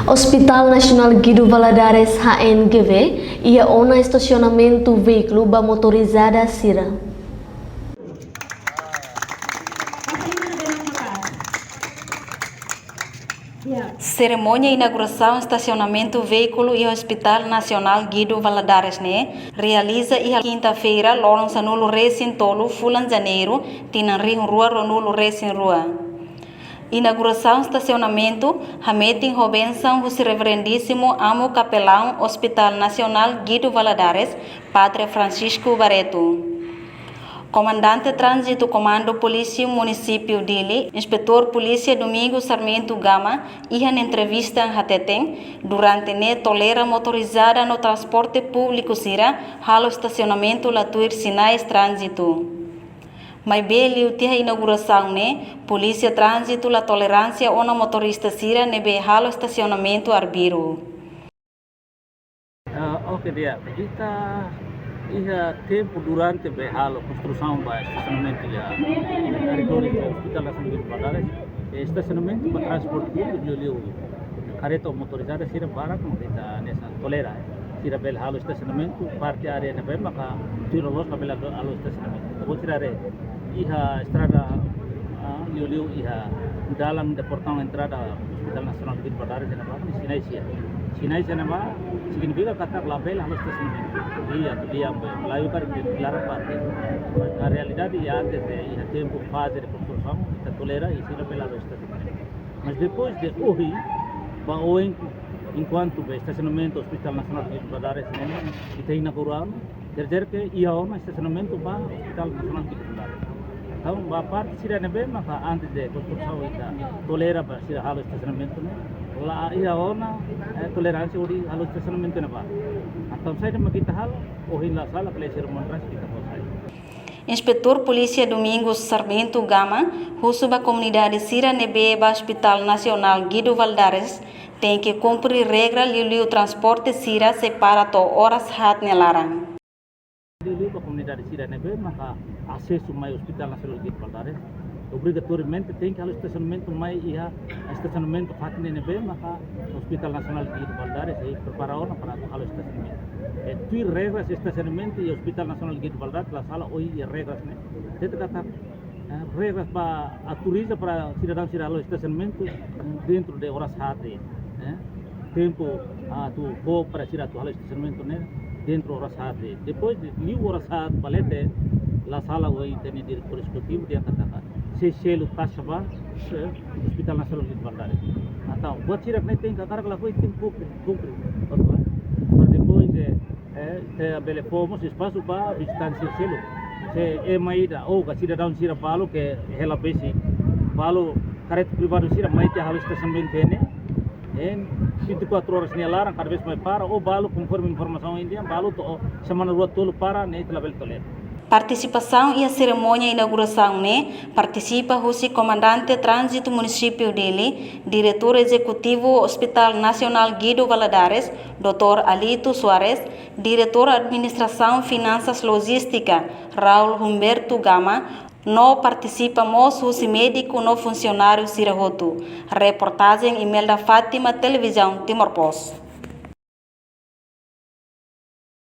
Hospital Nacional Guido Valadares HNGV ia ona estacionamento veículo motorizada Sira. Cerimônia inauguração estacionamento veículo e Hospital Nacional Guido Valadares realiza e quinta-feira lorong sanulo resin tolo fulan janeiro tinan ring rua ronulo resin rua. Inauguração estacionamento hameting hobenção o reverendíssimo amo capelão Hospital Nacional Guido Valadares Padre Francisco Barreto. Comandante Trânsito Comando Polícia Município Dili, Inspetor Polícia Domingos Sarmento Gama, ihan entrevista hateten durante ne tolera motorizada no transporte público sira halo estacionamento latuir sinais trânsito. Mai beli utiha inauguração Polícia Trânsito la tolerância ona motorista sira nebe halo estacionamento arbiro. Oke dia, kita ia tempo durante halo construção do estacionamento do Hospital Nacional Guido Valadares, estacionamento para transporte público careta motorizada sira para como kita nessa tolera sira bel halo estacionamento parte área na bem maka tiro los na bel halo estacionamento depois sira iha estrada liu iha dalam portão entrada Hospital Nacional Guido Valadares na bawah Sinai Senama significa kata label halo estacionamento dia Melayu kan dilarang parkir. Na realidade antes de tempo fase de construção kita tolera e sira bel halo estacionamento. Mas depois de hoje enquanto o estacionamento Hospital Nacional Guido Valadares kita inauguramos quer que ia uma estacionamento para Hospital Nacional Guido Valadares. Então, a parte sira nebe maka antes de construção kita tolera para sira halo estacionamento lá ia ona tolerância ori halo estacionamento na ba. Então sai makita hal o hila sala pleasure montras kita posai. Inspetor Polícia Domingos Sarmento Gama, husuba comunidade Sira Nebeba Hospital Nacional Guido Valadares tem que cumprir regra liu transporte Sira separato horas hat nelarang. Liu comunidade Sira Nebeba maka acesso mai Hospital Nacional Guido Valadares obrigatoriamente tem que halo estacionamento mai ia estacionamento fatne nebe maka Hospital Nacional Guido Valadares e prepara ona para halo estacionamento. Tu regras estacionamento e Hospital Nacional Guido Valadares la sala oi regras ne. Teta kata regras para autoriza para cidadão tirar halo estacionamento dentro de horas hati. Tempo tu go para tirar tu halo estacionamento ne dentro horas hati. Depois de 1 horas hati balete la sala oi tem diretor executivo dia katakan se selo kasaba Hospital Nacional Guido Valadares. Então, buat tirak nem tem que carga lá foi tem cumprir. Mas depois bele fomos espaço para visitar selo. Se maida ou que cidadão sira falo que ela besi falo careta privado sira mai te halo estacionamento ne. 24 horas ni larang cada vez mais para ou balo conforme informação india balo to semana rua tolo para ne tela bel toler. Participação e a cerimônia inauguração participa o comandante Trânsito Município dele, diretor executivo Hospital Nacional Guido Valadares, Dr. Alito Soares, diretor Administração Finanças Logística, Raul Humberto Gama, não participamos o médico no funcionário Sirahoto. Reportagem Imelda Fátima, Televisão Timor Post.